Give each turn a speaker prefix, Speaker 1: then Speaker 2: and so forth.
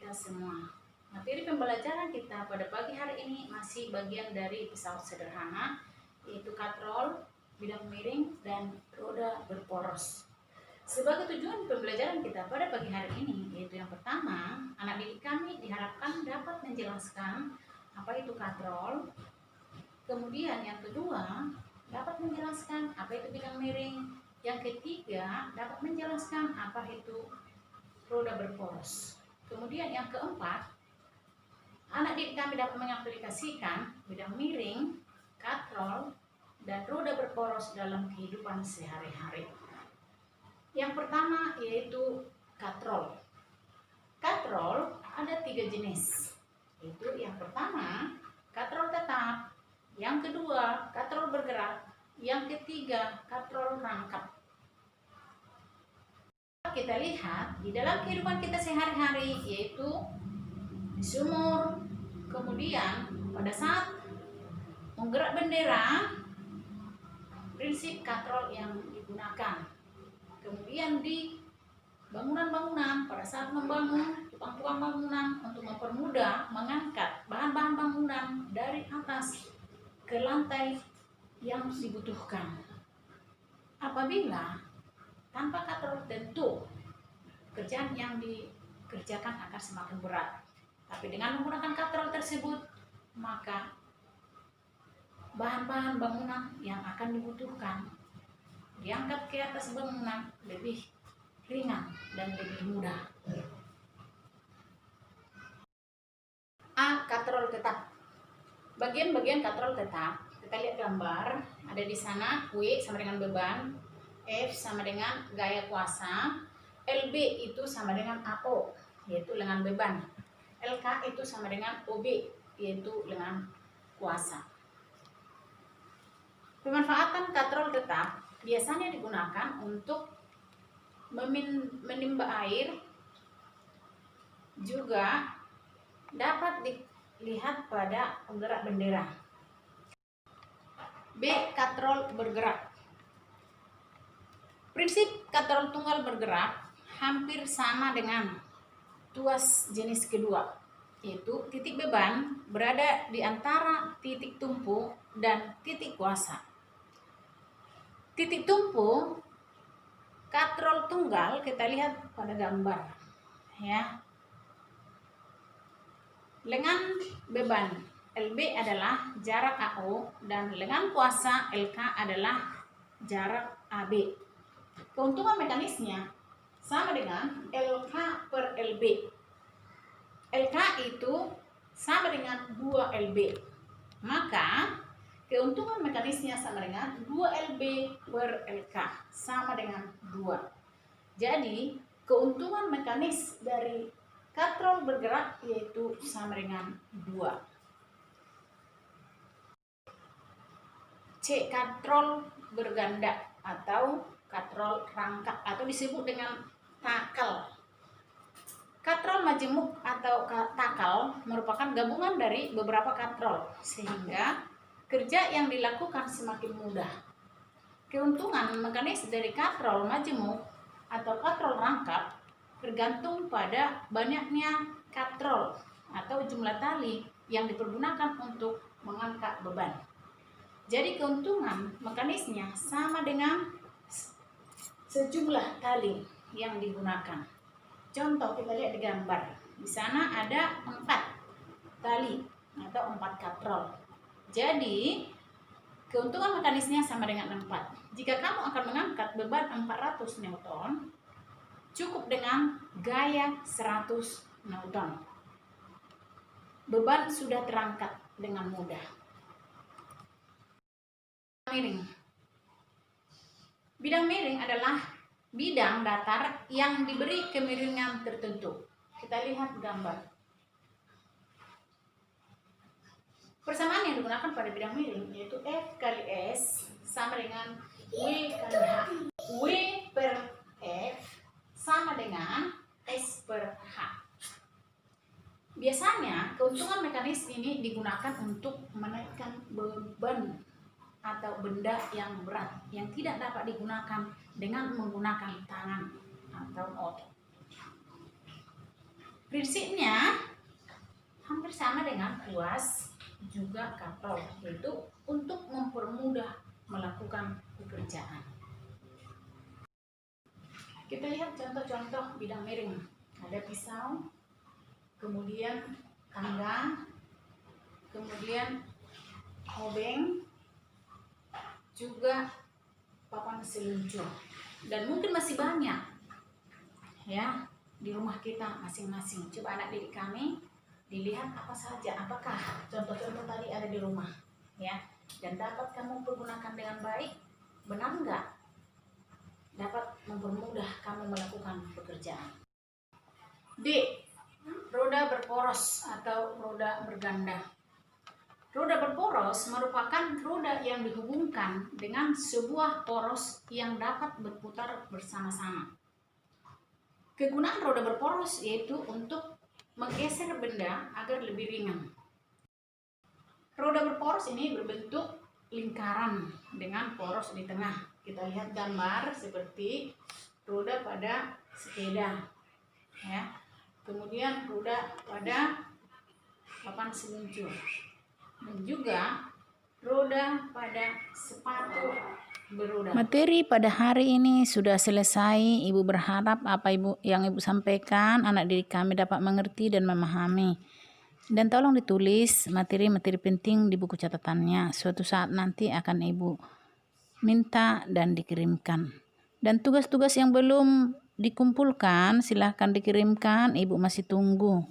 Speaker 1: kita semua. Materi pembelajaran kita pada pagi hari ini masih bagian dari pesawat sederhana, yaitu katrol, bidang miring, dan roda berporos. Sebagai tujuan pembelajaran kita pada pagi hari ini, yaitu yang pertama, anak didik kami diharapkan dapat menjelaskan apa itu katrol. Kemudian yang kedua, dapat menjelaskan apa itu bidang miring. Yang ketiga, dapat menjelaskan apa itu roda berporos. Kemudian yang keempat, anak didik kami dapat mengaplikasikan bidang miring, katrol, dan roda berporos dalam kehidupan sehari-hari. Yang pertama yaitu katrol. Katrol ada 3 jenis. Itu yang pertama, katrol tetap. Yang kedua, katrol bergerak. Yang ketiga, katrol rangkap. Kita lihat di dalam kehidupan kita sehari-hari, yaitu di sumur, kemudian pada saat menggerak bendera, prinsip katrol yang digunakan. Kemudian di bangunan-bangunan, pada saat membangun, tukang-tukang bangunan untuk mempermudah mengangkat bahan-bahan bangunan dari atas ke lantai yang dibutuhkan. Apabila tanpa katrol, tentu pekerjaan yang dikerjakan akan semakin berat. Tapi dengan menggunakan katrol tersebut, maka bahan-bahan bangunan yang akan dibutuhkan diangkat ke atas bangunan lebih ringan dan lebih mudah. A. Katrol tetap. Bagian-bagian katrol tetap, kita lihat gambar, ada di sana. W sama dengan beban, F sama dengan gaya kuasa, LB itu sama dengan AO, yaitu lengan beban, LK itu sama dengan OB, yaitu lengan kuasa. Pemanfaatan katrol tetap biasanya digunakan untuk menimba air, juga dapat dilihat pada penggerak bendera. B. Katrol bergerak. Prinsip katrol tunggal bergerak hampir sama dengan tuas jenis kedua, yaitu titik beban berada di antara titik tumpu dan titik kuasa. Titik tumpu katrol tunggal kita lihat pada gambar, ya. Lengan beban LB adalah jarak AO dan lengan kuasa LK adalah jarak AB. Keuntungan mekanisnya sama dengan LK per LB. LK itu sama dengan 2 LB. Maka keuntungan mekanisnya sama dengan 2 LB per LK, sama dengan 2. Jadi keuntungan mekanis dari katrol bergerak yaitu sama dengan 2. C. Katrol berganda atau katrol rangkap atau disebut dengan takal. Katrol majemuk atau takal merupakan gabungan dari beberapa katrol sehingga kerja yang dilakukan semakin mudah. Keuntungan mekanis dari katrol majemuk atau katrol rangkap tergantung pada banyaknya katrol atau jumlah tali yang dipergunakan untuk mengangkat beban. Jadi keuntungan mekanisnya sama dengan sejumlah tali yang digunakan. Contoh kita lihat di gambar. Di sana ada 4 tali atau 4 katrol. Jadi keuntungan mekanisnya sama dengan 4. Jika kamu akan mengangkat beban 400 Newton, cukup dengan gaya 100 Newton. Beban sudah terangkat dengan mudah. Miring. Bidang miring adalah bidang datar yang diberi kemiringan tertentu. Kita lihat gambar. Persamaan yang digunakan pada bidang miring yaitu F kali S sama dengan W kali H. W per F sama dengan S per H. Biasanya keuntungan mekanis ini digunakan untuk menaikkan beban atau benda yang berat yang tidak dapat digunakan dengan menggunakan tangan atau otot. Prinsipnya hampir sama dengan kuas juga katrol, yaitu untuk mempermudah melakukan pekerjaan. Kita lihat contoh-contoh bidang miring. Ada pisau, kemudian tangga, kemudian obeng, juga papan seluncur, dan mungkin masih banyak ya di rumah kita masing-masing. Coba anak didik kami dilihat apa saja, apakah contoh-contoh tadi ada di rumah ya, dan dapat kamu pergunakan dengan baik, benar enggak? Dapat mempermudah kamu melakukan pekerjaan. D. Roda berporos atau roda berganda. Roda berporos merupakan roda yang dihubungkan dengan sebuah poros yang dapat berputar bersama-sama. Kegunaan roda berporos yaitu untuk menggeser benda agar lebih ringan. Roda berporos ini berbentuk lingkaran dengan poros di tengah. Kita lihat gambar seperti roda pada sepeda ya. Kemudian roda pada papan seluncur, dan juga roda pada sepatu beroda. Materi pada hari ini sudah selesai. Ibu berharap apa yang Ibu sampaikan anak didik kami dapat mengerti dan memahami. Dan tolong ditulis materi-materi penting di buku catatannya. Suatu saat nanti akan Ibu minta dan dikirimkan. Dan tugas-tugas yang belum dikumpulkan silahkan dikirimkan, Ibu masih tunggu.